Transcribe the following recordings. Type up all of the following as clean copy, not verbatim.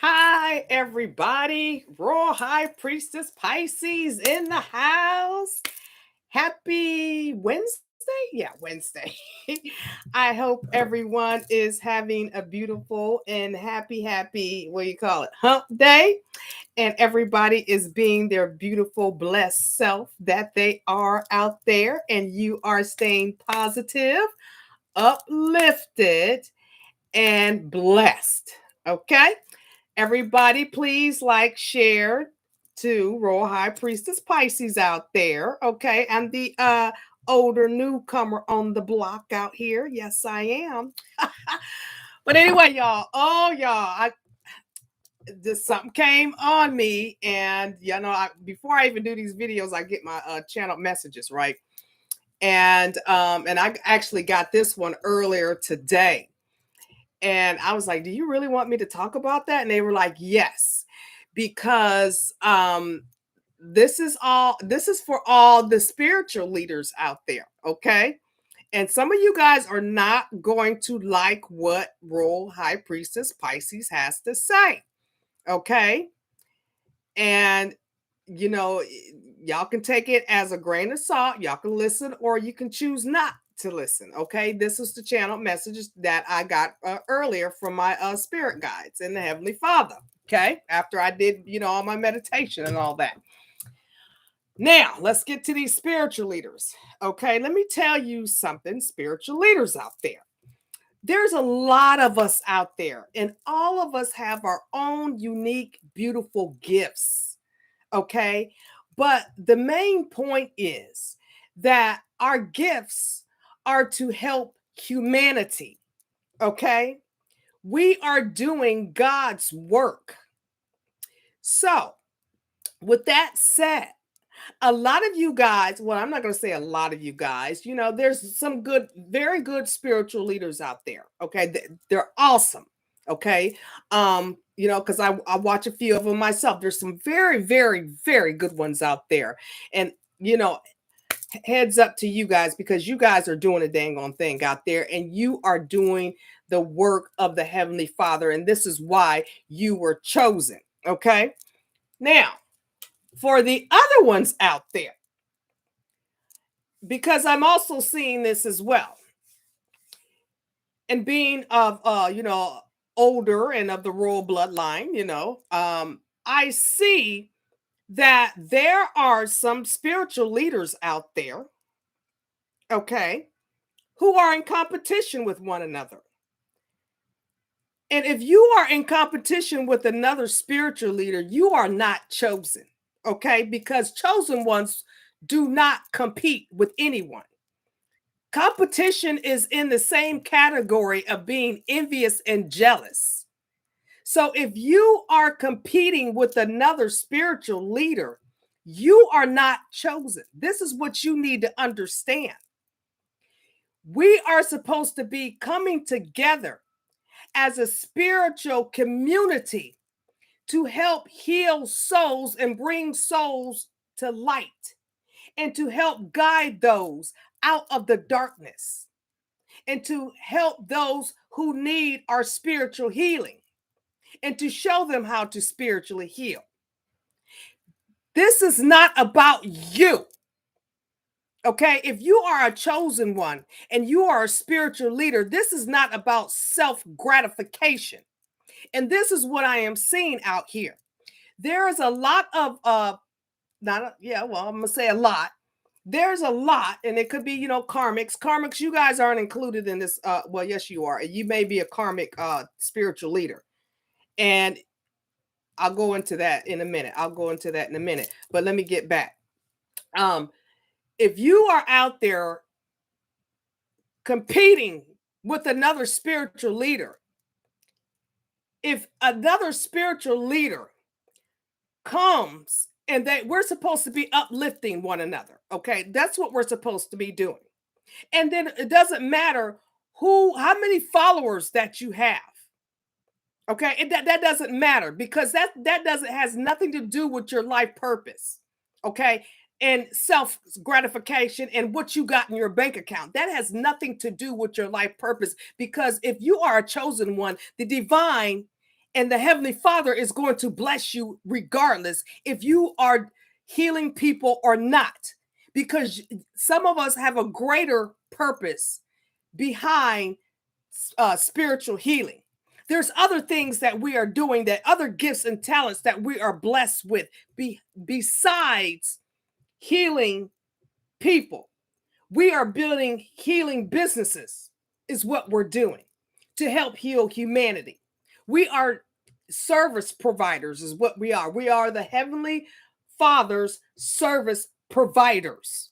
Hi, everybody. Royal High Priestess Pisces in the house. Happy Wednesday. Yeah, Wednesday. I hope everyone is having a beautiful and happy, what do you call it, hump day. And everybody is being their beautiful, blessed self that they are out there. And you are staying positive, uplifted, and blessed. Okay. Everybody, please like, share to Royal High Priestess Pisces out there. Okay. I'm the older newcomer on the block out here. Yes, I am. But anyway, y'all, I just something came on me, and before I even do these videos, I get my channel messages, right? And I actually got this one earlier today. And I was like, do you really want me to talk about that? And they were like, yes, because this is for all the spiritual leaders out there. Okay. And some of you guys are not going to like what Royal High Priestess Pisces has to say. Okay. And y'all can take it as a grain of salt. Y'all can listen or you can choose not to listen. Okay. This is the channel messages that I got earlier from my spirit guides and the Heavenly Father. Okay. After I did, all my meditation and all that. Now, let's get to these spiritual leaders. Okay. Let me tell you something, spiritual leaders out there. There's a lot of us out there, and all of us have our own unique, beautiful gifts. Okay. But the main point is that our gifts are to help humanity. Okay. We are doing God's work. So, with that said, a lot of you guys, well, I'm not going to say a lot of you guys, there's some good, very good spiritual leaders out there. Okay. They're awesome. Okay. Because I watch a few of them myself. There's some very, very, very good ones out there. And, heads up to you guys, because you guys are doing a dang on thing out there and you are doing the work of the Heavenly Father. And this is why you were chosen. Okay. Now, for the other ones out there, because I'm also seeing this as well. And being of older and of the royal bloodline, I see that there are some spiritual leaders out there, okay, who are in competition with one another. And if you are in competition with another spiritual leader, you are not chosen, okay? Because chosen ones do not compete with anyone. Competition is in the same category of being envious and jealous. So if you are competing with another spiritual leader, you are not chosen. This is what you need to understand. We are supposed to be coming together as a spiritual community to help heal souls and bring souls to light, and to help guide those out of the darkness, and to help those who need our spiritual healing, and to show them how to spiritually heal. This is not about you. Okay, if you are a chosen one and you are a spiritual leader, this is not about self-gratification. And this is what I am seeing out here. There is a lot of I'm gonna say a lot. There's a lot, and it could be, karmics. You guys aren't included in this. Well, yes, you are. You may be a karmic spiritual leader. And I'll go into that in a minute. But let me get back. If you are out there competing with another spiritual leader, if another spiritual leader comes and we're supposed to be uplifting one another, okay? That's what we're supposed to be doing. And then it doesn't matter how many followers that you have. Okay, that doesn't matter, because that has nothing to do with your life purpose. Okay, and self gratification and what you got in your bank account. That has nothing to do with your life purpose, because if you are a chosen one, the divine And the Heavenly Father is going to bless you regardless if you are healing people or not, because some of us have a greater purpose behind spiritual healing. There's other things that we are doing, that other gifts and talents that we are blessed with besides healing people. We are building healing businesses, is what we're doing to help heal humanity. We are service providers, is what we are. We are the Heavenly Father's service providers.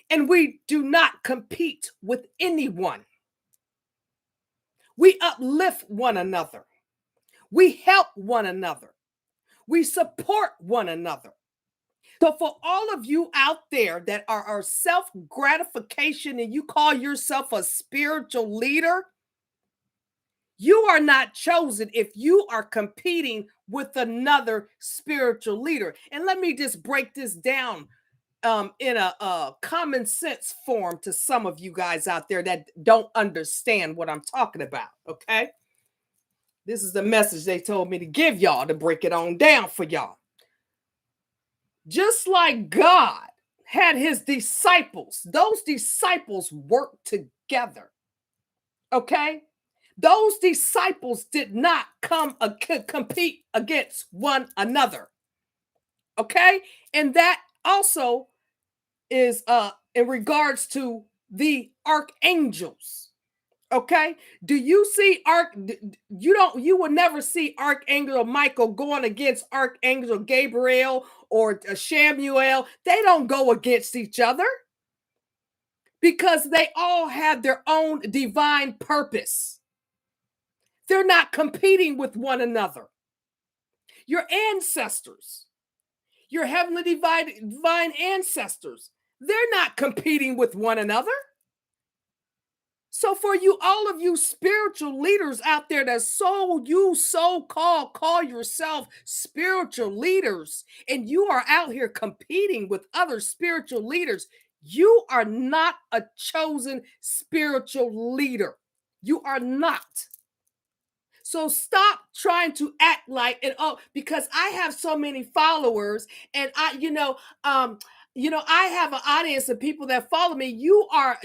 And we do not compete with anyone. We uplift one another. We help one another. We support one another. So for all of you out there that are self-gratification and you call yourself a spiritual leader, you are not chosen if you are competing with another spiritual leader. And let me just break this down in a common sense form to some of you guys out there that don't understand what I'm talking about, okay? This is the message they told me to give y'all, to break it on down for y'all. Just like God had his disciples, those disciples worked together, okay? Those disciples did not compete against one another, okay? And that also is in regards to the archangels. Okay, do you see you will never see Archangel Michael going against Archangel Gabriel or Shamuel. They don't go against each other because they all have their own divine purpose. They're not competing with one another. Your ancestors, your heavenly divine ancestors, they're not competing with one another. So for you, all of you spiritual leaders out there that call yourself spiritual leaders, and you are out here competing with other spiritual leaders, you are not a chosen spiritual leader. You are not. So stop trying to act like, and because I have so many followers, and I have an audience of people that follow me. You are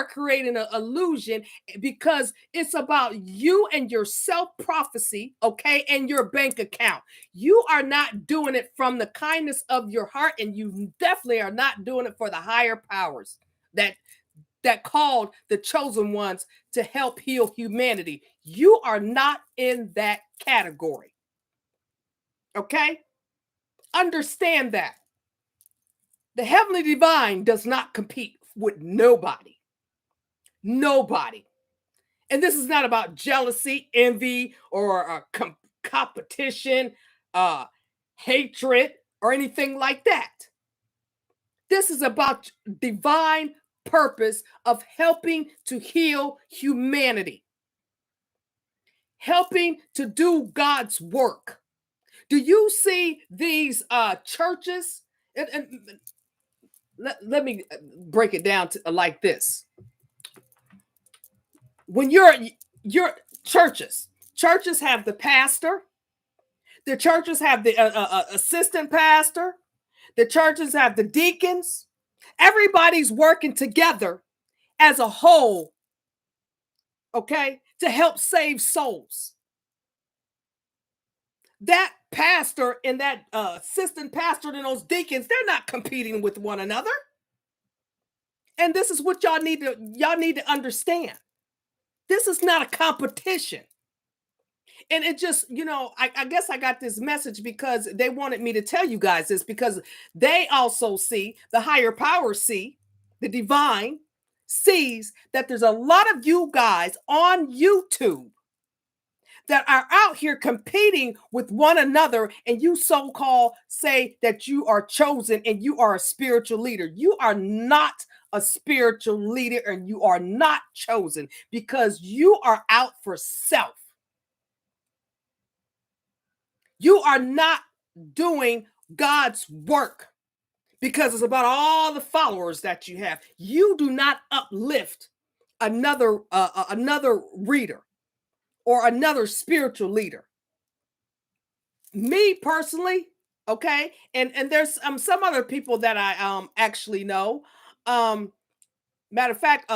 creating an illusion because it's about you and your self-prophecy, okay, and your bank account. You are not doing it from the kindness of your heart, and you definitely are not doing it for the higher powers that called the chosen ones to help heal humanity. You are not in that category. Okay? Understand that. The heavenly divine does not compete with nobody. Nobody. And this is not about jealousy, envy, or competition, hatred, or anything like that. This is about divine purpose of helping to heal humanity, helping to do God's work. Do you see these churches? And let me break it down to like this. When your churches have the pastor, the churches have the assistant pastor, the churches have the deacons. Everybody's working together as a whole, okay, to help save souls. That pastor and that assistant pastor and those deacons, they're not competing with one another. And this is what y'all need to understand. This is not a competition. And it just, I guess I got this message because they wanted me to tell you guys this, because they also see, the higher power see, the divine sees that there's a lot of you guys on YouTube that are out here competing with one another, and you so-called say that you are chosen and you are a spiritual leader. You are not a spiritual leader, and you are not chosen, because you are out for self. You are not doing God's work because it's about all the followers that you have. You do not uplift another reader. or another spiritual leader. Me personally, okay, and there's some other people that I actually know. Um Matter of fact,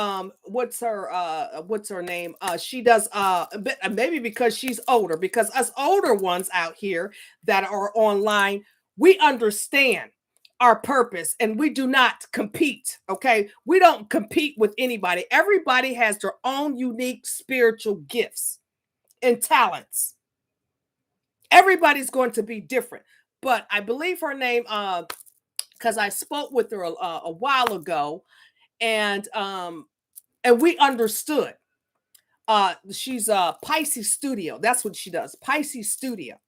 what's her name? She does maybe because she's older, because us older ones out here that are online, we understand our purpose and we do not compete. Okay. We don't compete with anybody. Everybody has their own unique spiritual gifts and talents. Everybody's going to be different. But I believe her name, because I spoke with her a while ago, and we understood. She's a Pisces studio. That's what she does. Pisces studio.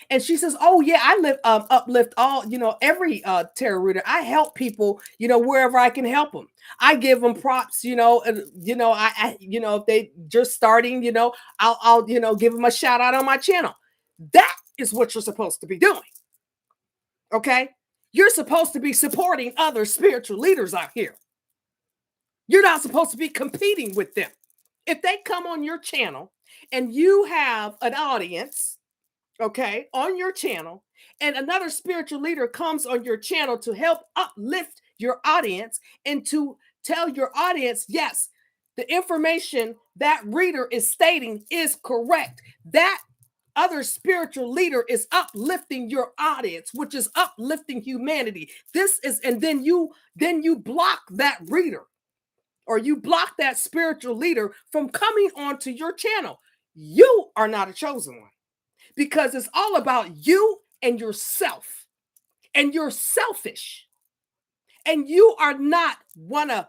And she says, "Oh yeah, I uplift all, every tarot reader. I help people, wherever I can help them. I give them props, if they just starting, I'll give them a shout out on my channel. That is what you're supposed to be doing. Okay? You're supposed to be supporting other spiritual leaders out here. You're not supposed to be competing with them. If they come on your channel and you have an audience, okay, on your channel, and another spiritual leader comes on your channel to help uplift your audience and to tell your audience, yes, the information that reader is stating is correct. That other spiritual leader is uplifting your audience, which is uplifting humanity. This is, and then you block that reader, or you block that spiritual leader from coming onto your channel. You are not a chosen one, because it's all about you and yourself, and you're selfish, and you are not one of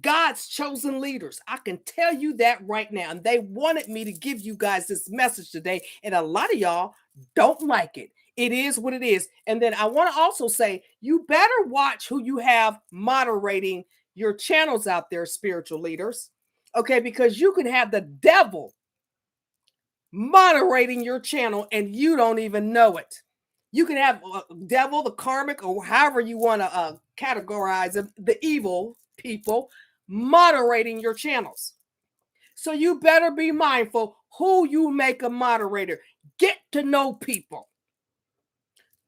God's chosen leaders. I can tell you that right now. And they wanted me to give you guys this message today, and a lot of y'all don't like it. It is what it is. And then I want to also say, you better watch who you have moderating your channels out there, spiritual leaders. Okay, because you can have the devil moderating your channel and you don't even know it. You can have devil, the karmic, or however you want to categorize them, the evil people moderating your channels. So you better be mindful who you make a moderator. Get to know people.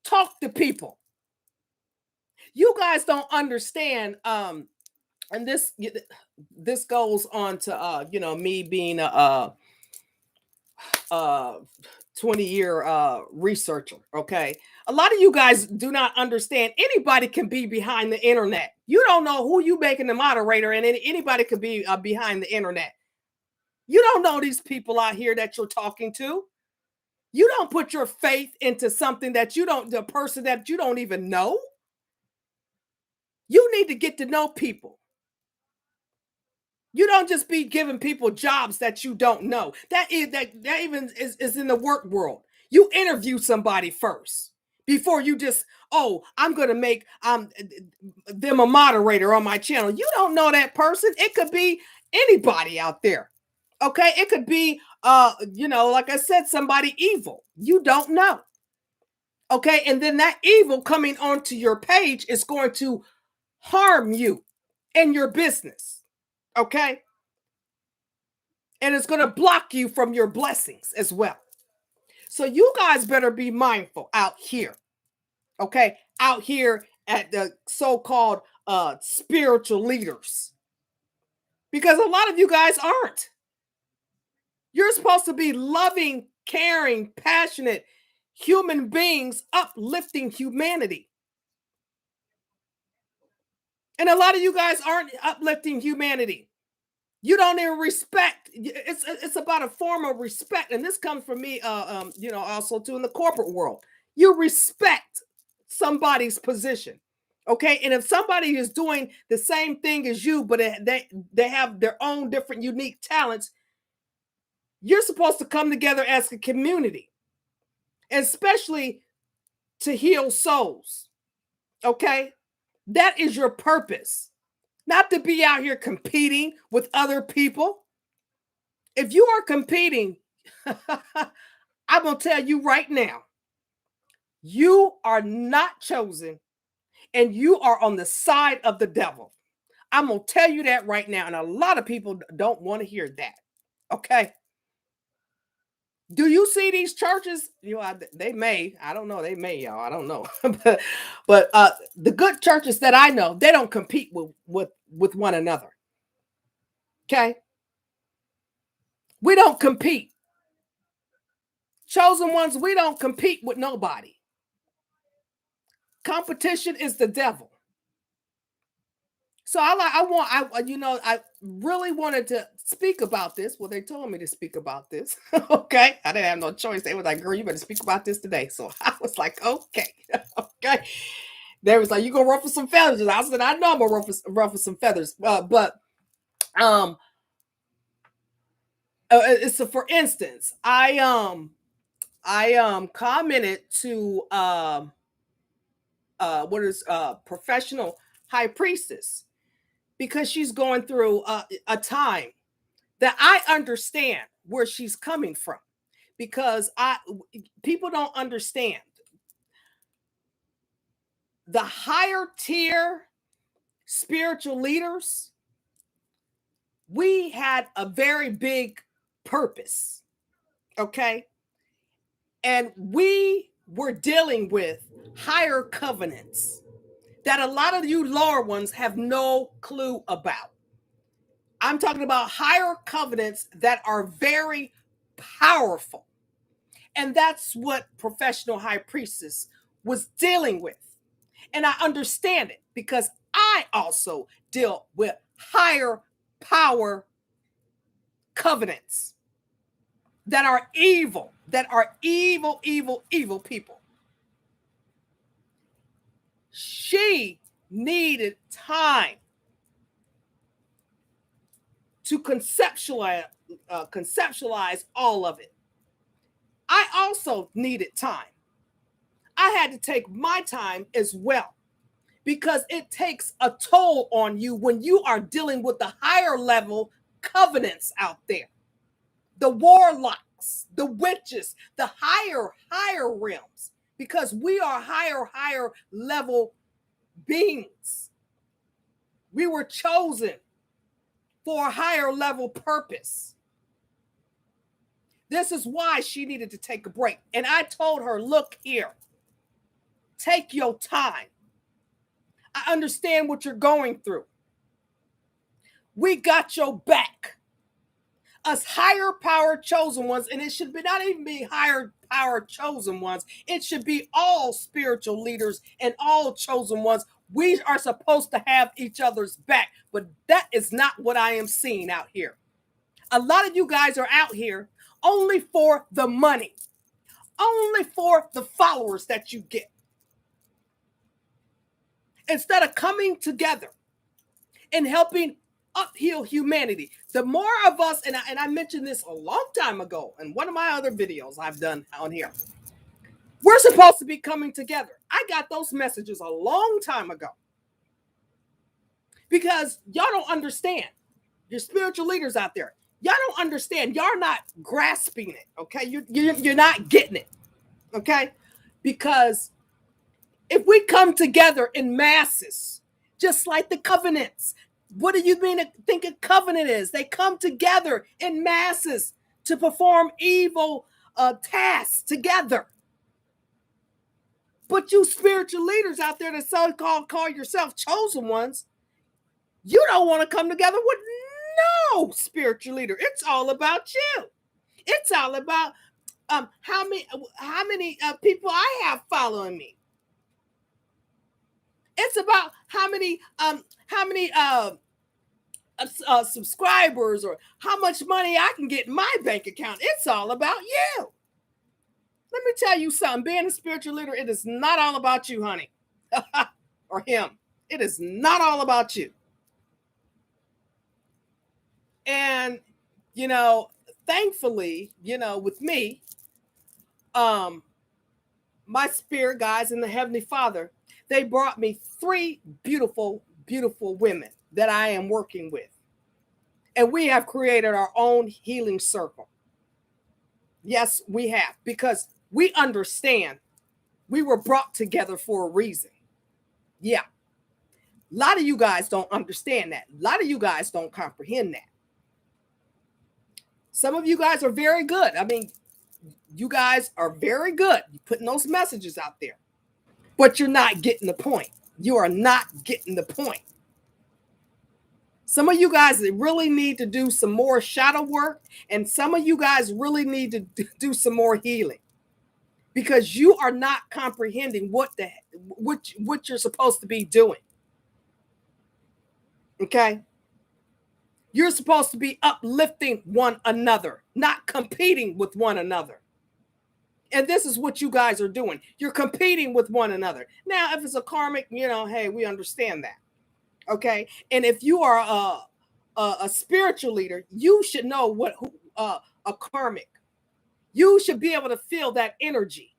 Talk to people. You guys don't understand. And this goes on to me being a 20-year researcher. Okay, a lot of you guys do not understand anybody can be behind the internet. You don't know who you making the moderator, and anybody could be behind the internet. You don't know these people out here that you're talking to. You don't put your faith into something that the person that you don't even know. You need to get to know people. You don't just be giving people jobs that you don't know. That even is in the work world. You interview somebody first before you just, oh, I'm going to make them a moderator on my channel. You don't know that person. It could be anybody out there. Okay? It could be like I said, somebody evil. You don't know. Okay? And then that evil coming onto your page is going to harm you and your business. Okay? And it's going to block you from your blessings as well. So you guys better be mindful out here. Okay? Out here at the so-called spiritual leaders. Because a lot of you guys aren't. You're supposed to be loving, caring, passionate human beings uplifting humanity. And a lot of you guys aren't uplifting humanity. You don't even respect. It's about a form of respect, and this comes from me. Also too in the corporate world, you respect somebody's position, okay? And if somebody is doing the same thing as you, but they have their own different unique talents, you're supposed to come together as a community, especially to heal souls. Okay, that is your purpose, not to be out here competing with other people. If you are competing, I'm going to tell you right now, you are not chosen and you are on the side of the devil. I'm going to tell you that right now. And a lot of people don't want to hear that. Okay. Do you see these churches? They may. I don't know. They may, y'all. I don't know. but the good churches that I know, they don't compete with one another. Okay, we don't compete. Chosen ones, we don't compete with nobody. Competition is the devil. So I really wanted to speak about this. Well, they told me to speak about this. Okay. I didn't have no choice. They were like, girl, you better speak about this today. So I was like, okay. Okay. They was like, you gonna ruffle some feathers. And I said, I know I'm gonna ruffle some feathers. It's for instance, I commented to what is professional high priestess, because she's going through a time that I understand where she's coming from, because people don't understand the higher tier spiritual leaders. We had a very big purpose, okay, and we were dealing with higher covenants that a lot of you lower ones have no clue about. I'm talking about higher covenants that are very powerful. And that's what professional high priestess was dealing with. And I understand it because I also deal with higher power covenants that are evil, evil people. She needed time to conceptualize all of it. I also needed time. I had to take my time as well, because it takes a toll on you when you are dealing with the higher level covenants out there. The warlocks, the witches, the higher realms, because we are higher level beings. We were chosen for a higher level purpose. This is why she needed to take a break. And I told her, look here, take your time. I understand what you're going through. We got your back. Us higher power chosen ones, and it should be not even be higher power chosen ones. It should be all spiritual leaders and all chosen ones. We are supposed to have each other's back, but that is not what I am seeing out here. A lot of you guys are out here only for the money, only for the followers that you get, instead of coming together and helping upheal humanity. The more of us, and I mentioned this a long time ago in one of my other videos I've done on here, we're supposed to be coming together. I got those messages a long time ago, because y'all don't understand. Your spiritual leaders out there, y'all don't understand. Y'all not grasping it, okay? You're not getting it, okay? Because if we come together in masses, just like the covenants, what do you think a covenant is? They come together in masses to perform evil tasks together. But you spiritual leaders out there that so-called call yourself chosen ones, you don't want to come together with no spiritual leader. It's all about you. It's all about how many people I have following me. It's about how many subscribers, or how much money I can get in my bank account. It's all about you. Let me tell you something. Being a spiritual leader, it is not all about you, honey, or him. It is not all about you. And thankfully, with me, my spirit guides and the Heavenly Father, they brought me 3 beautiful women that I am working with. And we have created our own healing circle. Yes, we have, because we understand we were brought together for a reason. Yeah. A lot of you guys don't understand that. A lot of you guys don't comprehend that. Some of you guys are very good. I mean, You guys are very good putting those messages out there, but you're not getting the point. You are not getting the point. Some of you guys really need to do some more shadow work, and some of you guys really need to do some more healing, because you are not comprehending what you're supposed to be doing. Okay? You're supposed to be uplifting one another, not competing with one another. And this is what you guys are doing. You're competing with one another. Now, if it's a karmic, hey, we understand that. Okay? And if you are a spiritual leader, you should know what a karmic. You should be able to feel that energy.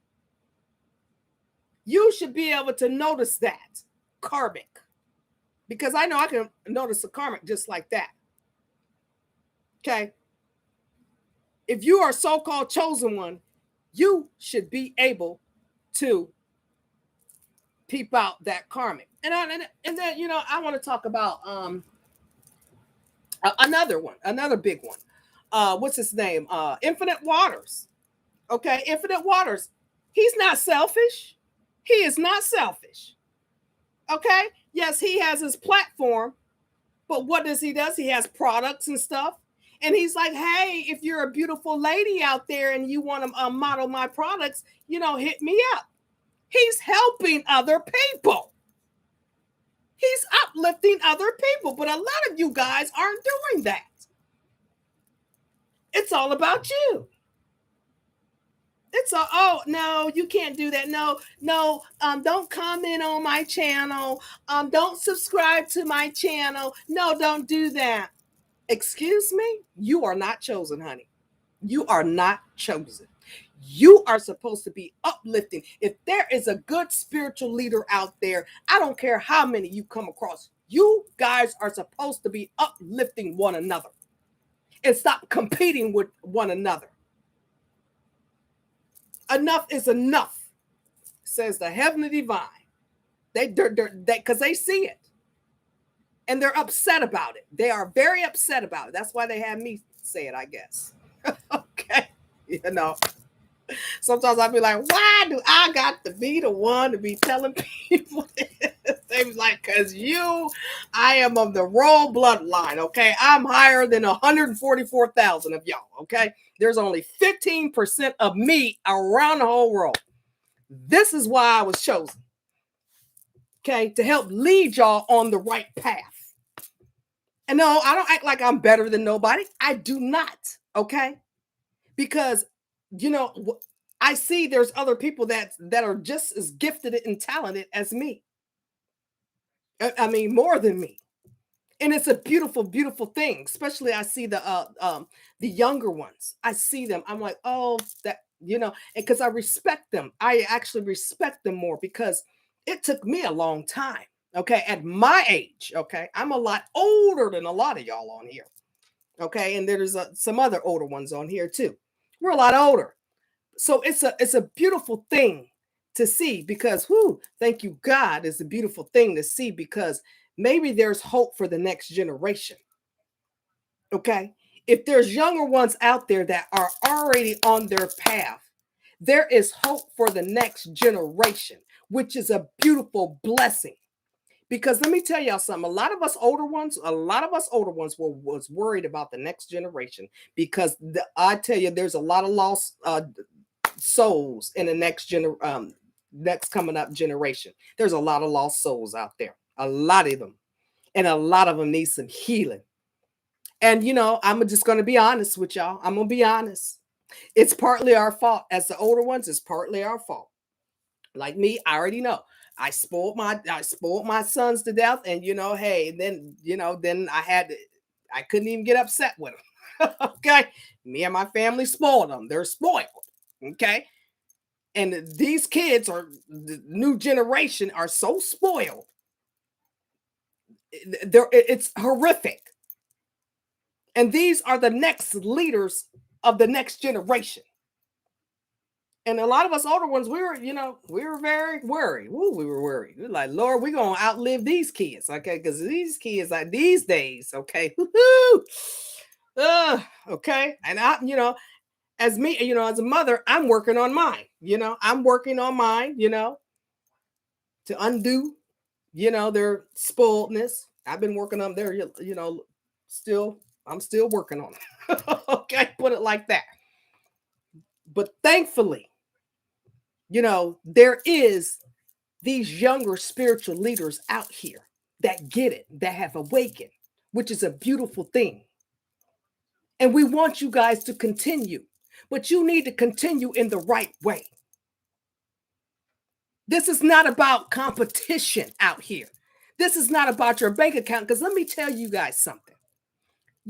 You should be able to notice that karmic, because I know I can notice a karmic just like that. Okay. If you are so-called chosen one, you should be able to peep out that karmic. And then I want to talk about another big one. What's his name? Infinite Waters. Okay, Infinite Waters. He's not selfish. He is not selfish. Okay. Yes, he has his platform, but what does he does? He has products and stuff. And he's like, hey, if you're a beautiful lady out there and you want to model my products, hit me up. He's helping other people. He's uplifting other people. But a lot of you guys aren't doing that. It's all about you. It's oh no, you can't do that. No, don't comment on my channel. Don't subscribe to my channel. No, don't do that. Excuse me? You are not chosen, honey. You are not chosen. You are supposed to be uplifting. If there is a good spiritual leader out there, I don't care how many you come across, you guys are supposed to be uplifting one another and stop competing with one another. Enough is enough, says the heavenly divine. Because they see it. And they're upset about it. They are very upset about it. That's why they have me say it, I guess. Okay. Sometimes I'll be like, why do I got to be the one to be telling people this? They be like, because I am of the royal bloodline, okay? I'm higher than 144,000 of y'all, okay? There's only 15% of me around the whole world. This is why I was chosen, okay? To help lead y'all on the right path. And no, I don't act like I'm better than nobody. I do not, okay? Because, I see there's other people that are just as gifted and talented as me. I mean, more than me. And it's a beautiful, beautiful thing. Especially I see the younger ones. I see them. I'm like, oh, that, and because I respect them. I actually respect them more because it took me a long time. Okay, at my age, okay, I'm a lot older than a lot of y'all on here. Okay, and there's some other older ones on here too. We're a lot older. So it's a beautiful thing to see because, thank you, God, it's a beautiful thing to see because maybe there's hope for the next generation. Okay. If there's younger ones out there that are already on their path, there is hope for the next generation, which is a beautiful blessing. Because let me tell y'all something, a lot of us older ones was worried about the next generation because I tell you, there's a lot of lost souls in the next coming up generation. There's a lot of lost souls out there, a lot of them, and a lot of them need some healing. And I'm just going to be honest with y'all. I'm going to be honest. It's partly our fault. As the older ones, it's partly our fault. Like me, I already know. I spoiled my sons to death, and hey, then then I couldn't even get upset with them. Okay, me and my family spoiled them. They're spoiled. Okay, and these kids are the new generation are so spoiled. It's horrific. And these are the next leaders of the next generation. And a lot of us older ones, we were very worried. We were worried. We were like, Lord, we're going to outlive these kids. Okay. Because these kids like these days. Okay. Okay. And as me, as a mother, I'm working on mine. I'm working on mine, to undo, their spoiledness. I've been working on their, still, I'm still working on it. Okay, put it like that. But thankfully, there is these younger spiritual leaders out here that get it, that have awakened, which is a beautiful thing. And we want you guys to continue, but you need to continue in the right way. This is not about competition out here. This is not about your bank account, because let me tell you guys something.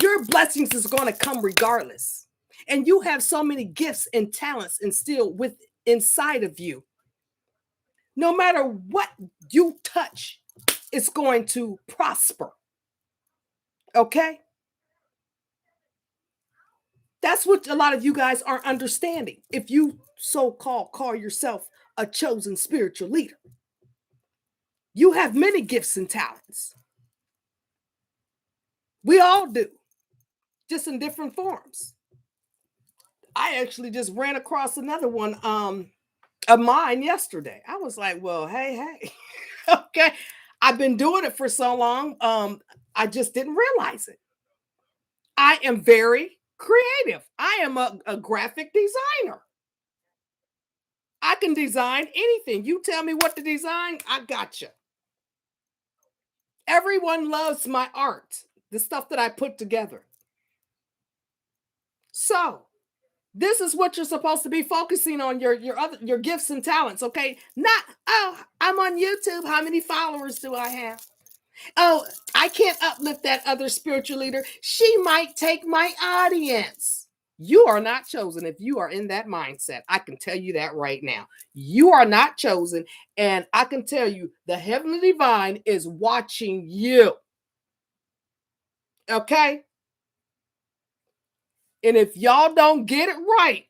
Your blessings is going to come regardless. And you have so many gifts and talents instilled with inside of you. No matter what you touch, it's going to prosper. Okay? That's what a lot of you guys aren't understanding. If you so-called call yourself a chosen spiritual leader, you have many gifts and talents. We all do, just in different forms. I actually just ran across another one of mine yesterday. I was like, well, hey. Okay. I've been doing it for so long. I just didn't realize it. I am very creative. I am a graphic designer. I can design anything. You tell me what to design, I got you. Everyone loves my art, the stuff that I put together. So, this is what you're supposed to be focusing on, your gifts and talents, okay? Not, oh, I'm on YouTube. How many followers do I have? Oh, I can't uplift that other spiritual leader. She might take my audience. You are not chosen if you are in that mindset. I can tell you that right now. You are not chosen. And I can tell you the heavenly divine is watching you. Okay? And if y'all don't get it right,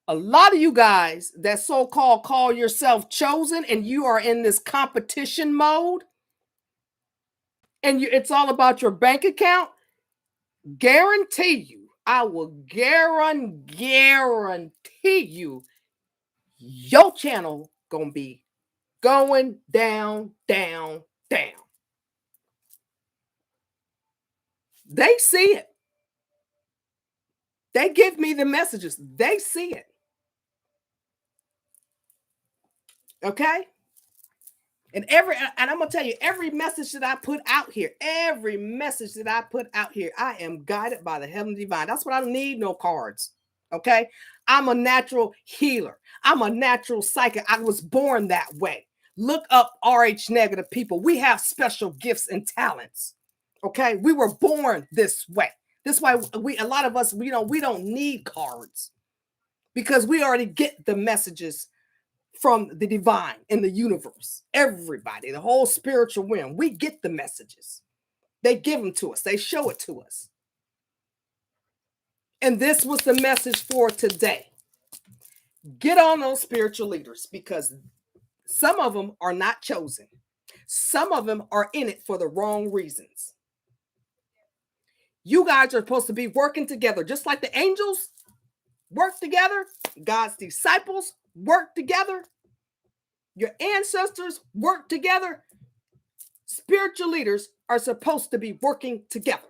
a lot of you guys that so-called call yourself chosen and you are in this competition mode and it's all about your bank account, guarantee you, I will guarantee you, your channel gonna be going down. They see it. They give me the messages. They see it. Okay? And I'm gonna tell you, every message that I put out here, I am guided by the heavenly divine. That's what I don't need no cards. Okay. I'm a natural healer. I'm a natural psychic. I was born that way. Look up RH negative people. We have special gifts and talents. Okay. We were born this way. This is why a lot of us, we don't need cards because we already get the messages from the divine in the universe. Everybody, the whole spiritual realm, we get the messages. They give them to us. They show it to us. And this was the message for today. Get on those spiritual leaders because some of them are not chosen. Some of them are in it for the wrong reasons. You guys are supposed to be working together, just like the angels work together. God's disciples work together. Your ancestors work together. Spiritual leaders are supposed to be working together.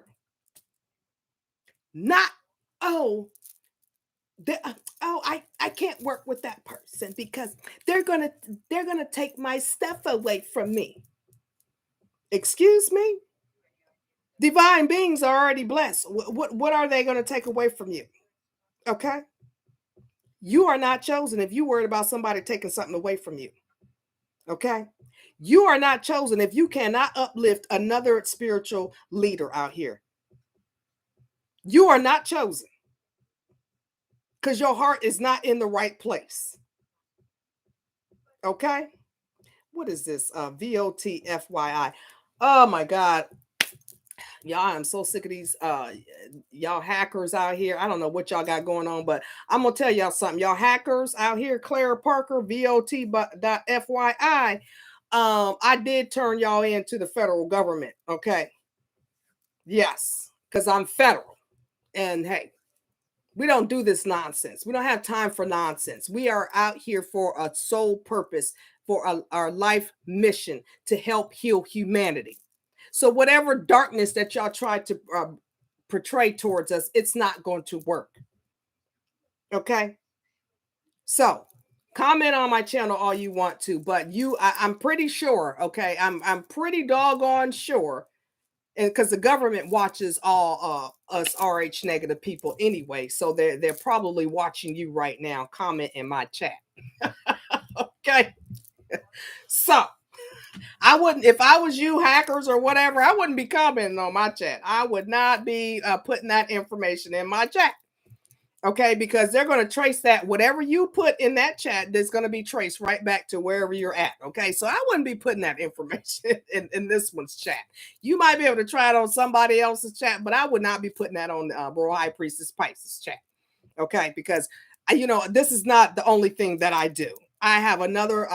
Not, I can't work with that person because they're gonna take my stuff away from me. Excuse me? Divine beings are already blessed. What are they going to take away from you? Okay? You are not chosen if you worried about somebody taking something away from you. Okay? You are not chosen if you cannot uplift another spiritual leader out here. You are not chosen because your heart is not in the right place. Okay? What is this? VOTFYI. Oh my God. Y'all, I'm so sick of these y'all hackers out here. I don't know what y'all got going on, but I'm gonna tell y'all something. Y'all hackers out here, Clara Parker, VOT.FYI. I did turn y'all into the federal government. Okay. Yes, because I'm federal. And hey, We don't do this nonsense. We don't have time for nonsense. We are out here for a sole purpose, for our life mission to help heal humanity. So whatever darkness that y'all try to portray towards us, it's not going to work. Okay? So comment on my channel all you want to, but I'm pretty sure, okay, I'm pretty doggone sure, and because the government watches all us RH negative people anyway, so they're probably watching you right now. Comment in my chat. Okay. So I wouldn't, if I was you hackers or whatever, I wouldn't be commenting on my chat. I would not be putting that information in my chat. Okay, because they're going to trace that, whatever you put in that chat, that's going to be traced right back to wherever you're at. Okay, so I wouldn't be putting that information in this one's chat. You might be able to try it on somebody else's chat, but I would not be putting that on High Priestess Pisces chat. Okay, because this is not the only thing that I do. I have another.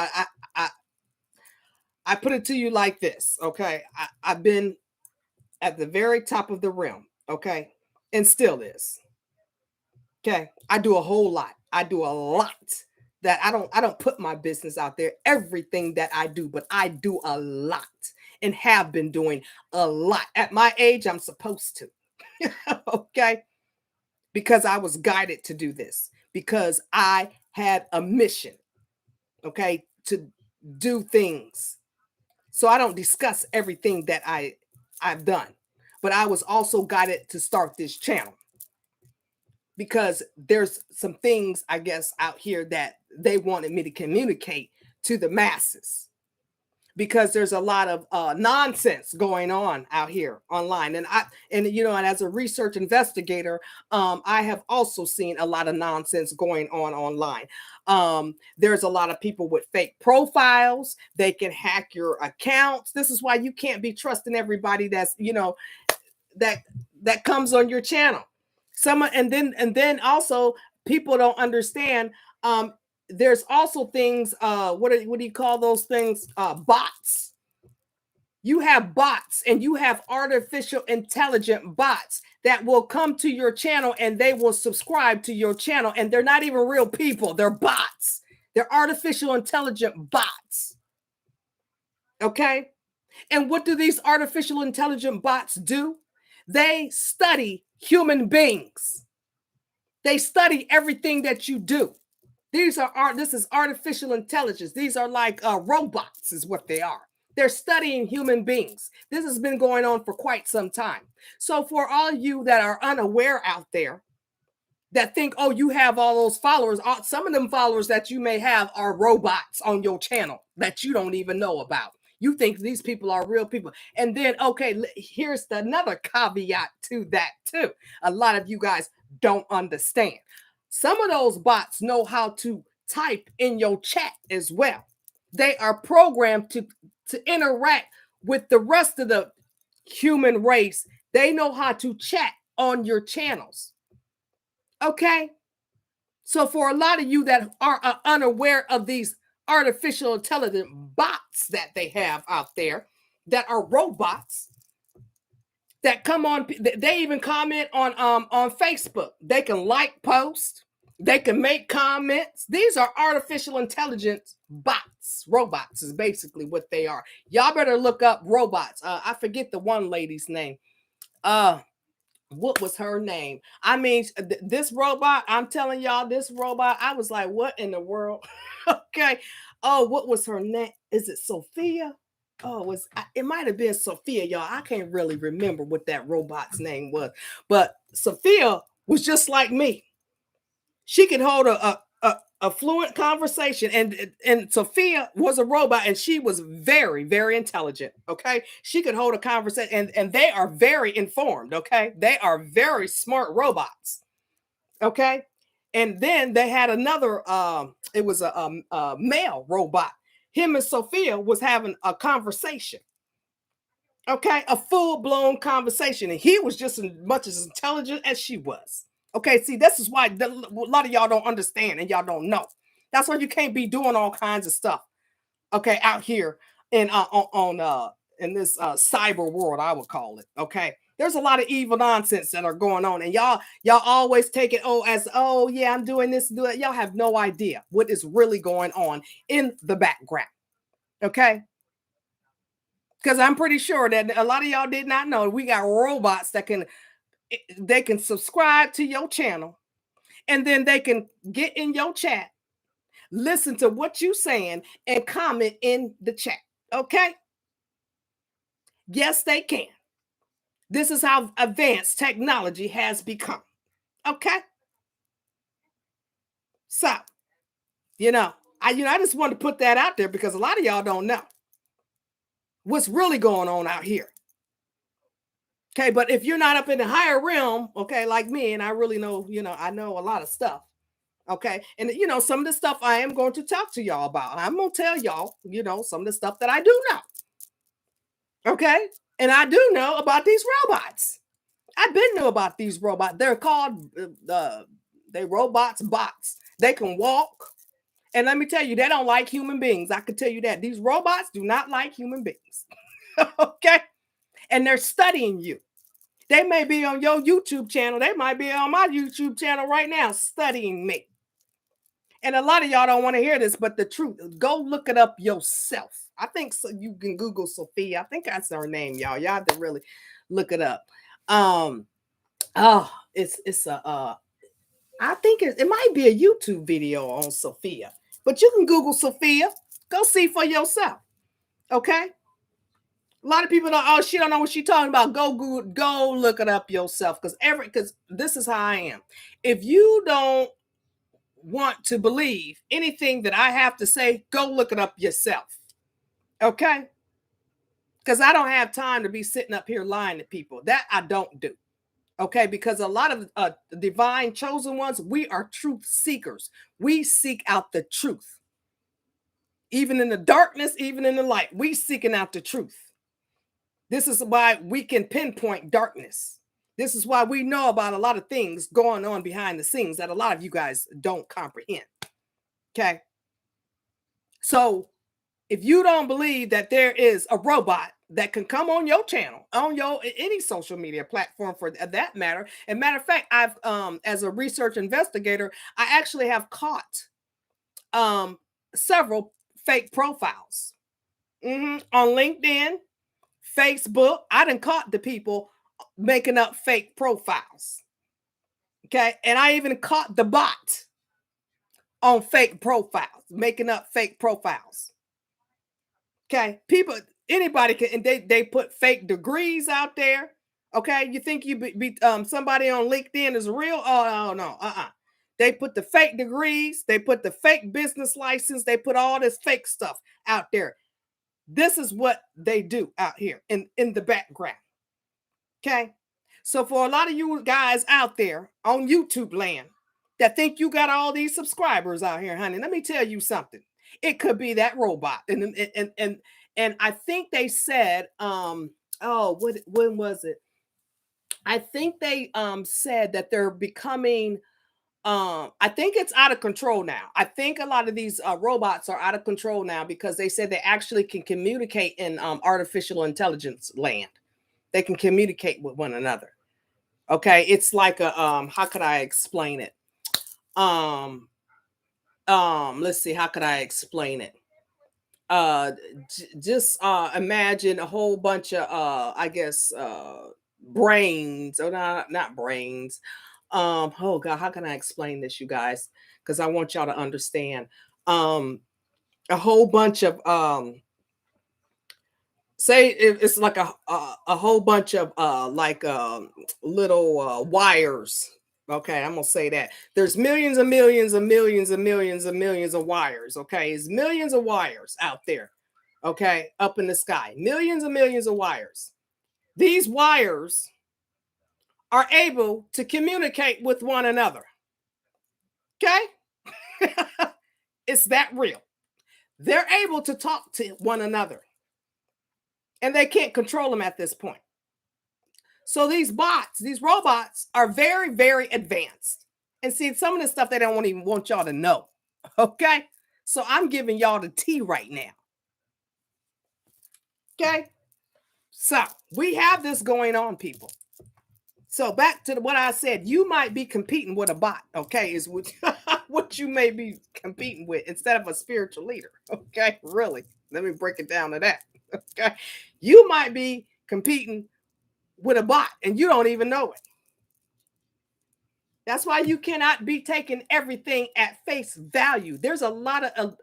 I put it to you like this. Okay, I've been at the very top of the realm. Okay, and still is. Okay, I do a whole lot. I do a lot that I don't put my business out there, everything that I do, but I do a lot and have been doing a lot. At my age, I'm supposed to. Okay? Because I was guided to do this, because I had a mission, okay, to do things. So I don't discuss everything that I've done, but I was also guided to start this channel, because there's some things, I guess, out here that they wanted me to communicate to the masses, because there's a lot of nonsense going on out here online. And as a research investigator, I have also seen a lot of nonsense going on online. There's a lot of people with fake profiles. They can hack your accounts. This is why you can't be trusting everybody that's, that comes on your channel. And then also, people don't understand, there's also things, what do you call those things, bots. You have bots, and you have artificial intelligent bots that will come to your channel, and they will subscribe to your channel, and they're not even real people. They're bots. They're artificial intelligent bots. Okay, and what do these artificial intelligent bots do? They study human beings. They study everything that you do. This is artificial intelligence. These are like robots is what they are. They're studying human beings. This has been going on for quite some time. So for all of you that are unaware out there, that think, oh, you have all those followers, some of them followers that you may have are robots on your channel that you don't even know about. You think these people are real people. And then, okay, here's another caveat to that too. A lot of you guys don't understand. Some of those bots know how to type in your chat as well. They are programmed to interact with the rest of the human race. They know how to chat on your channels. Okay? So for a lot of you that are unaware of these artificial intelligent bots that they have out there, that are robots, that come on, they even comment on Facebook. They can like posts, they can make comments. These are artificial intelligence bots. Robots is basically what they are. Y'all better look up robots. I forget the one lady's name. What was her name? I mean, this robot, I'm telling y'all, this robot, I was like, what in the world? Okay. Oh, what was her name? Is it Sophia? Oh, it might have been Sophia, y'all. I can't really remember what that robot's name was. But Sophia was just like me. She could hold a fluent conversation, and Sophia was a robot, and she was very, very intelligent. Okay, she could hold a conversation, and they are very informed. Okay, they are very smart robots. Okay, and then they had another. It was a male robot. Him and Sophia was having a conversation. Okay, a full-blown conversation, and he was just as much as intelligent as she was. Okay, see, this is why a lot of y'all don't understand and y'all don't know. That's why you can't be doing all kinds of stuff, okay, out here in this cyber world, I would call it. Okay, There's a lot of evil nonsense that are going on, and y'all always take it as oh yeah, I'm doing this, do it. Y'all have no idea what is really going on in the background. Okay, because I'm pretty sure that a lot of y'all did not know we got robots that can subscribe to your channel, and then they can get in your chat, listen to what you saying, and comment in the chat. Okay, yes, they can. This is how advanced technology has become. Okay. So, I just wanted to put that out there because a lot of y'all don't know what's really going on out here. Okay, but if you're not up in the higher realm, okay, like me, and I really know, I know a lot of stuff. Okay. And some of the stuff I am going to talk to y'all about. I'm gonna tell y'all, some of the stuff that I do know. Okay. And I do know about these robots. I've been know about these robots. They're called they robots, bots. They can walk. And let me tell you, they don't like human beings. I can tell you that. These robots do not like human beings. Okay? And they're studying you. They may be on your YouTube channel. They might be on my YouTube channel right now studying me. And a lot of y'all don't want to hear this, but the truth, go look it up yourself. I think so, you can Google Sophia. I think that's her name, y'all. Y'all have to really look it up. It's a I think it might be a YouTube video on Sophia, but you can Google Sophia. Go see for yourself. Okay. A lot of people don't. Oh, she don't know what she's talking about. Go look it up yourself. Because this is how I am. If you don't want to believe anything that I have to say, go look it up yourself. Okay. Because I don't have time to be sitting up here lying to people. That I don't do. Okay, because a lot of divine chosen ones, we are truth seekers. We seek out the truth. Even in the darkness, even in the light, we seeking out the truth. This is why we can pinpoint darkness. This is why we know about a lot of things going on behind the scenes that a lot of you guys don't comprehend. Okay. So if you don't believe that there is a robot that can come on your channel, on your any social media platform for that matter. And matter of fact, I've as a research investigator, I actually have caught several fake profiles on LinkedIn, Facebook. I done caught the people making up fake profiles. Okay, and I even caught the bot on fake profiles, making up fake profiles. Okay, people, anybody can, and they put fake degrees out there. Okay, you think you be somebody on LinkedIn is real? Oh no, They put the fake degrees, they put the fake business license, they put all this fake stuff out there. This is what they do out here in the background. Okay, so for a lot of you guys out there on YouTube land that think you got all these subscribers out here, honey, let me tell you something. It could be that robot, and I think they said, when was it? I think they said that they're becoming, I think it's out of control now. I think a lot of these robots are out of control now because they said they actually can communicate in artificial intelligence land. They can communicate with one another. Okay, it's like a how could I explain it? Let's see, how could I explain it? Just imagine a whole bunch of I guess brains, or not brains. Oh god, how can I explain this, you guys? Because I want y'all to understand. A whole bunch of say it's like a whole bunch of like little wires. Okay, I'm gonna say that there's millions and millions and millions and millions and millions of wires. Okay, it's millions of wires out there. Okay, up in the sky, millions and millions of wires. These wires are able to communicate with one another. Okay, it's that real. They're able to talk to one another, and they can't control them at this point. So these bots, these robots are very, very advanced. And see, some of the stuff they don't even want y'all to know. Okay. So I'm giving y'all the tea right now. Okay. So we have this going on, people. So back to what I said, you might be competing with a bot, okay, is what, what you may be competing with instead of a spiritual leader, okay? Really, let me break it down to that, okay? You might be competing with a bot and you don't even know it. That's why you cannot be taking everything at face value. There's a lot of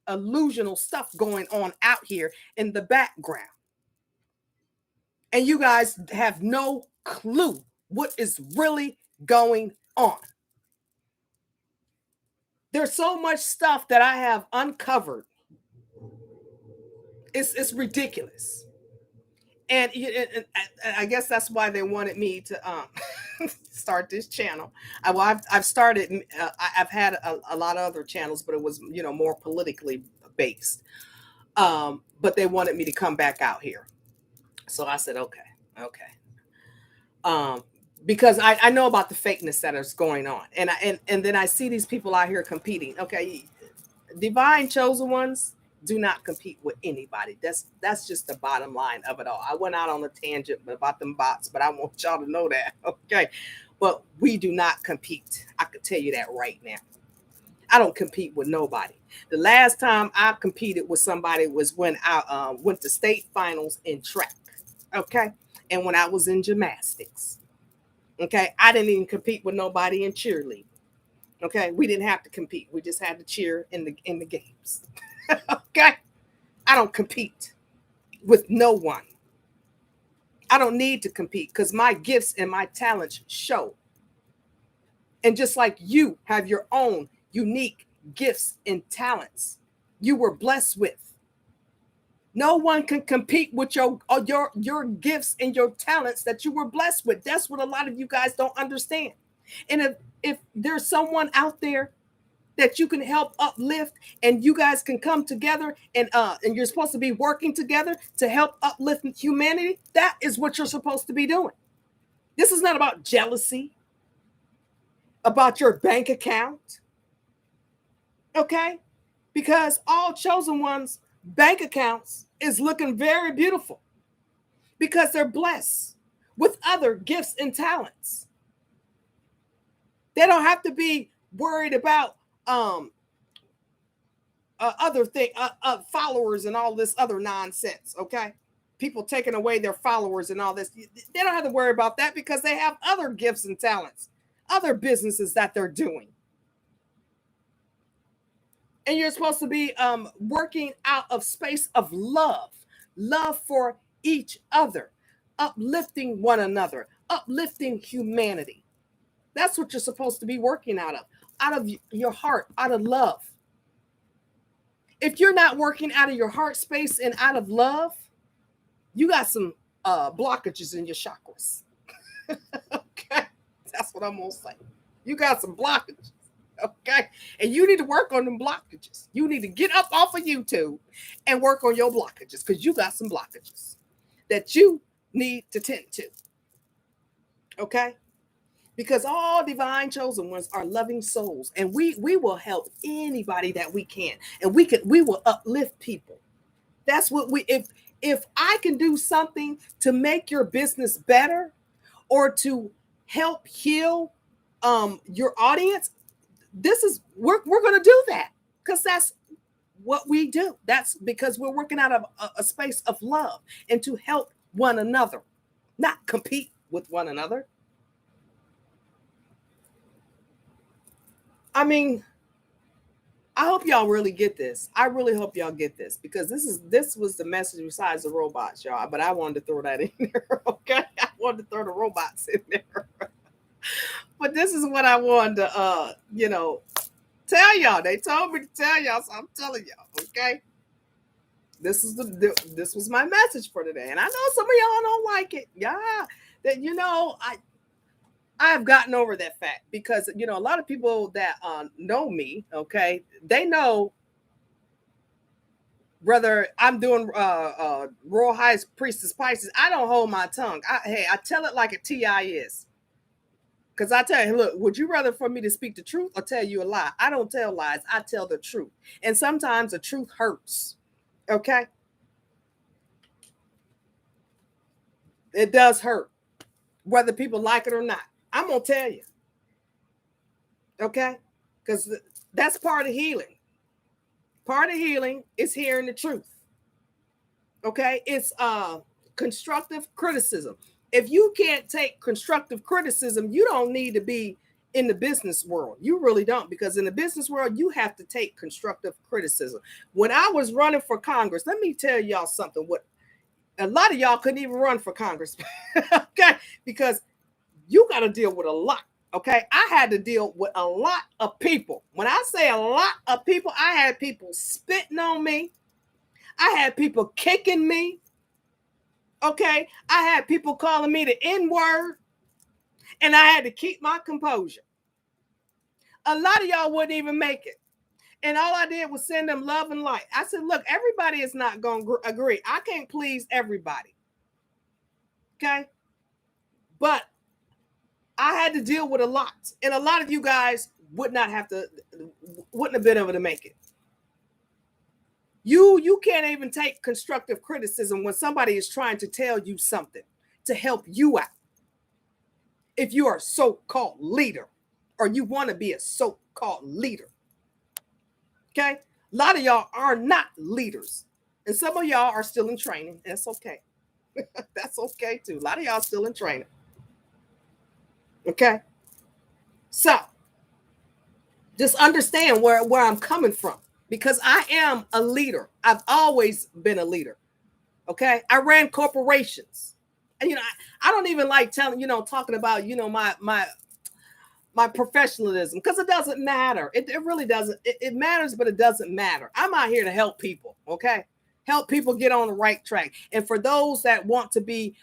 illusional stuff going on out here in the background. And you guys have no clue what is really going on. There's so much stuff that I have uncovered. It's ridiculous. And I guess that's why they wanted me to start this channel. I've started. I've had a lot of other channels, but it was more politically based. But they wanted me to come back out here, so I said okay. Because I know about the fakeness that is going on, and then I see these people out here competing. Okay, divine chosen ones do not compete with anybody. That's just the bottom line of it all. I went out on a tangent about them bots, but I want y'all to know that, okay? But we do not compete. I can tell you that right now. I don't compete with nobody. The last time I competed with somebody was when I went to state finals in track, okay? And when I was in gymnastics, okay? I didn't even compete with nobody in cheerleading, okay? We didn't have to compete. We just had to cheer in the games. Okay, I don't compete with no one. I don't need to compete because my gifts and my talents show. And just like you have your own unique gifts and talents you were blessed with, no one can compete with your gifts and your talents that you were blessed with. That's what a lot of you guys don't understand. And if there's someone out there that you can help uplift, and you guys can come together, and you're supposed to be working together to help uplift humanity, that is what you're supposed to be doing. This is not about jealousy, about your bank account, okay? Because all chosen ones' bank accounts is looking very beautiful because they're blessed with other gifts and talents. They don't have to be worried about other thing, followers and all this other nonsense. Okay, people taking away their followers and all this. They don't have to worry about that because they have other gifts and talents, other businesses that they're doing. And you're supposed to be working out of space of love for each other, uplifting one another, uplifting humanity. That's what you're supposed to be working out of your heart, out of love. If you're not working out of your heart space and out of love, you got some blockages in your chakras. Okay, that's what I'm gonna say. You got some blockages. Okay, and you need to work on them blockages. You need to get up off of YouTube and work on your blockages because you got some blockages that you need to tend to. Okay, because all divine chosen ones are loving souls, and we will help anybody that we can, and we will uplift people. That's what if I can do something to make your business better or to help heal your audience, we're going to do that because that's what we do. That's because we're working out of a space of love and to help one another, not compete with one another. I mean, I hope y'all really get this. I really hope y'all get this because this was the message besides the robots, y'all. But I wanted to throw that in there. Okay, I wanted to throw the robots in there. But this is what I wanted to, tell y'all. They told me to tell y'all, so I'm telling y'all. Okay, this was my message for today, and I know some of y'all don't like it. Yeah, that I've gotten over that fact because, a lot of people that know me, okay, they know whether I'm doing Royal High Priestess Pisces, I don't hold my tongue. I tell it like a TI is. Because I tell you, look, would you rather for me to speak the truth or tell you a lie? I don't tell lies. I tell the truth. And sometimes the truth hurts, okay? It does hurt. whether people like it or not. I'm going to tell you. Okay? Because that's part of healing. Part of healing is hearing the truth. Okay? It's constructive criticism. If you can't take constructive criticism, you don't need to be in the business world. You really don't, because in the business world, you have to take constructive criticism. When I was running for Congress, let me tell y'all something. What a lot of y'all couldn't even run for Congress. Okay? Because you got to deal with a lot. Okay? I had to deal with a lot of people. When I say a lot of people, I had people spitting on me. I had people kicking me. Okay? I had people calling me the N-word. And I had to keep my composure. A lot of y'all wouldn't even make it. And all I did was send them love and light. I said, look, everybody is not going to agree. I can't please everybody. Okay? But I had to deal with a lot. And a lot of you guys wouldn't have been able to make it. You can't even take constructive criticism when somebody is trying to tell you something to help you out. If you are a so-called leader, or you want to be a so-called leader. Okay? A lot of y'all are not leaders. And some of y'all are still in training. That's okay. That's okay too. A lot of y'all still in training. Okay? So, just understand where I'm coming from. Because I am a leader. I've always been a leader. Okay? I ran corporations. And I don't even like talking about, my professionalism, because it doesn't matter. It really doesn't. It matters, but it doesn't matter. I'm out here to help people, okay? Help people get on the right track. And for those that want to be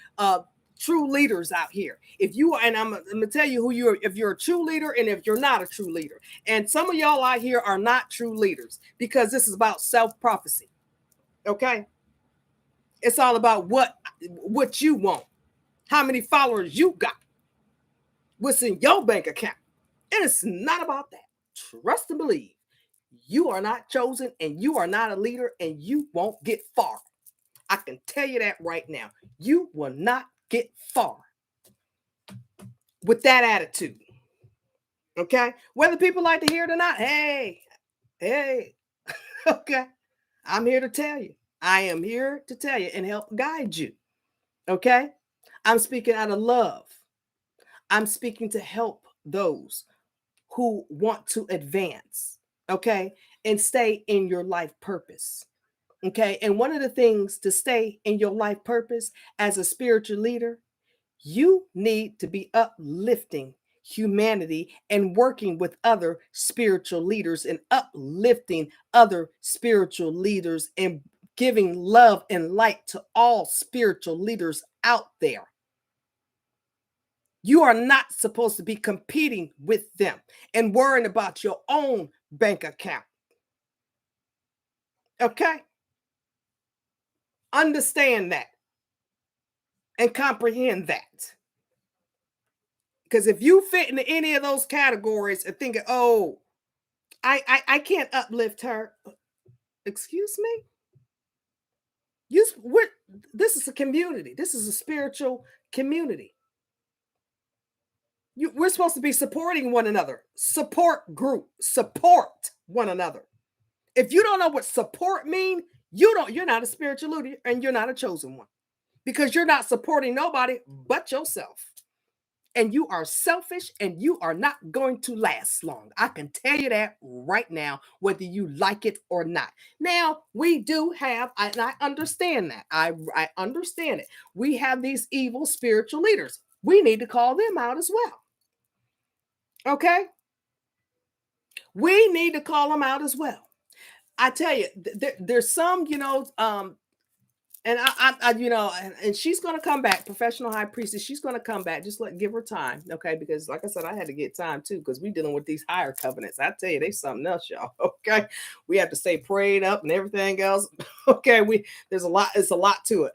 true leaders out here, if you are, and I'm gonna tell you who you are, if you're a true leader and if you're not a true leader. And some of y'all out here are not true leaders, because this is about self-prophecy. Okay? It's all about what you want, how many followers you got, what's in your bank account. And it's not about that. Trust and believe. You are not chosen, and you are not a leader, and you won't get far. I can tell you that right now. You will not get far with that attitude. Okay? Whether people like to hear it or not, hey. Okay? I'm here to tell you. I am here to tell you and help guide you. Okay? I'm speaking out of love. I'm speaking to help those who want to advance, okay, and stay in your life purpose, okay? And one of the things to stay in your life purpose as a spiritual leader, you need to be uplifting humanity and working with other spiritual leaders and uplifting other spiritual leaders and giving love and light to all spiritual leaders out there. You are not supposed to be competing with them and worrying about your own bank account. Okay? Understand that and comprehend that. Because if you fit into any of those categories and thinking, oh, I can't uplift her. Excuse me? This is a community. This is a spiritual community. We're supposed to be supporting one another. Support group. Support one another. If you don't know what support means, you're not a spiritual leader, and you're not a chosen one, because you're not supporting nobody but yourself. And you are selfish, and you are not going to last long. I can tell you that right now, whether you like it or not. Now, we do have, and I understand that. I understand it. We have these evil spiritual leaders. We need to call them out as well. Okay? We need to call them out as well. I tell you, there's some, and and she's going to come back, professional high priestess. She's going to come back. Just give her time. Okay. Because like I said, I had to get time too, because we're dealing with these higher covenants. I tell you, they something else, y'all. Okay. We have to stay prayed up and everything else. Okay. It's a lot to it.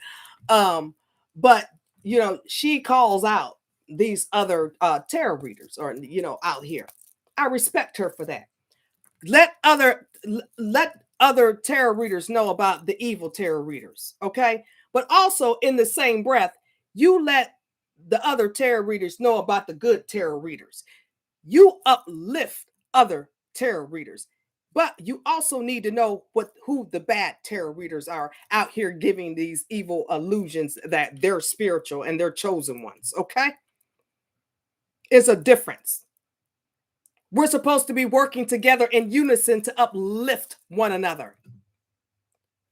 But she calls out these other tarot readers, or, out here. I respect her for that. Let other tarot readers know about the evil tarot readers, okay? But also, in the same breath, you let the other tarot readers know about the good tarot readers. You uplift other tarot readers, but you also need to know who the bad tarot readers are out here giving these evil illusions that they're spiritual and they're chosen ones. Okay, it's a difference. We're supposed to be working together in unison to uplift one another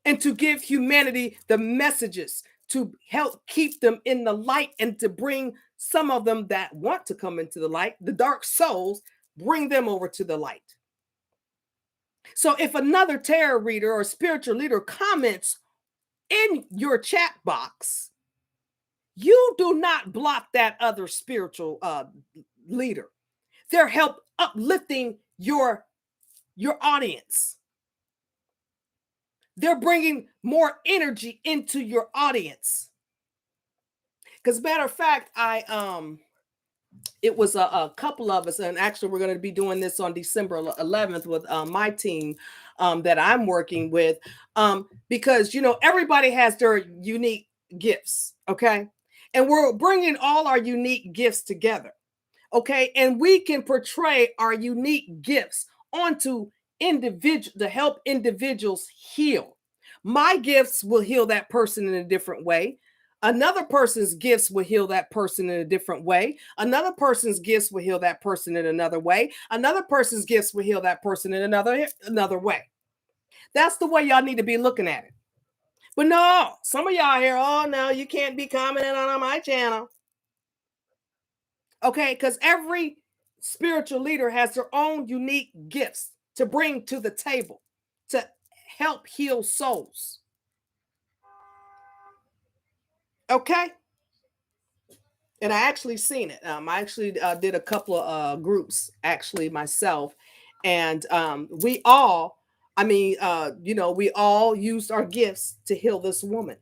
and to give humanity the messages to help keep them in the light and to bring some of them that want to come into the light, the dark souls, bring them over to the light. So if another tarot reader or spiritual leader comments in your chat box, you do not block that other spiritual leader. They're help uplifting your audience. They're bringing more energy into your audience. Because matter of fact, it was a couple of us, and actually we're going to be doing this on December 11th with my team that I'm working with, because, you know, everybody has their unique gifts, okay? And we're bringing all our unique gifts together, okay? And we can portray our unique gifts onto individual to help individuals heal. My gifts will heal that person in a different way. Another person's gifts will heal that person in a different way. Another person's gifts will heal that person in another way. Another person's gifts will heal that person in another way. That's the way y'all need to be looking at it. But no, some of y'all here, oh no, you can't be commenting on my channel. Okay, because every spiritual leader has their own unique gifts to bring to the table to help heal souls. Okay. And I actually seen it. I actually did a couple of groups actually myself. And we all, you know, we all used our gifts to heal this woman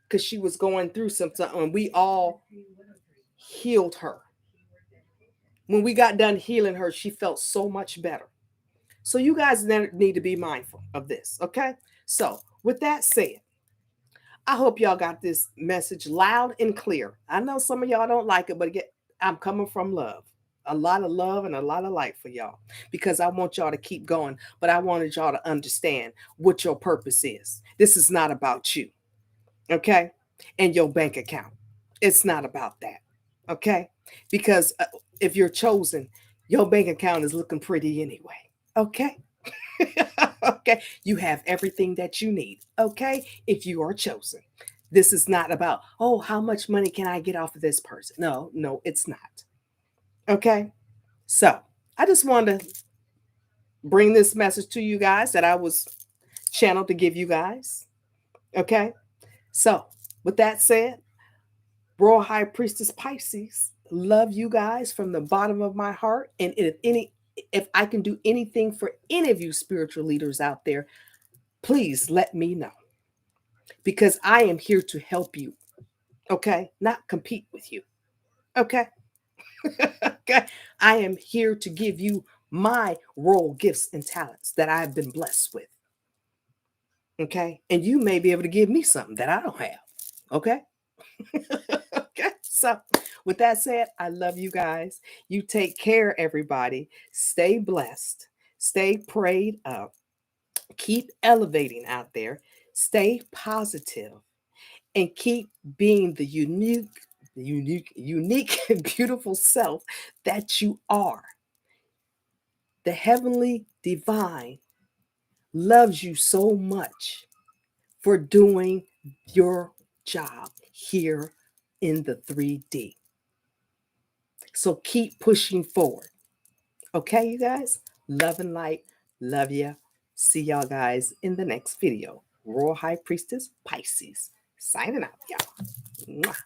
because she was going through something, and we all healed her. When we got done healing her, she felt so much better. So you guys need to be mindful of this. Okay. So with that said, I hope y'all got this message loud and clear. I know some of y'all don't like it, but again, I'm coming from love. A lot of love and a lot of light for y'all, because I want y'all to keep going, but I wanted y'all to understand what your purpose is. This is not about you, okay? And your bank account. It's not about that, okay? Because if you're chosen, your bank account is looking pretty anyway, okay? Okay, you have everything that you need, okay, if you are chosen. This is not about, oh, how much money can I get off of this person? No, it's not. Okay, so I just wanted to bring this message to you guys that I was channeled to give you guys. Okay, so with that said, Royal High Priestess Pisces, love you guys from the bottom of my heart. And if I can do anything for any of you spiritual leaders out there, please let me know, because I am here to help you. Okay, not compete with you. Okay. Okay, I am here to give you my role, gifts, and talents that I've been blessed with. Okay, and you may be able to give me something that I don't have. Okay. Okay, so with that said, I love you guys. You take care, everybody. Stay blessed, stay prayed up, keep elevating out there, stay positive, and keep being the unique, beautiful self that you are. The heavenly divine loves you so much for doing your job here in the 3D. So keep pushing forward. Okay, you guys? Love and light. Love ya. See y'all guys in the next video. Royal High Priestess Pisces. Signing out, y'all. Mwah.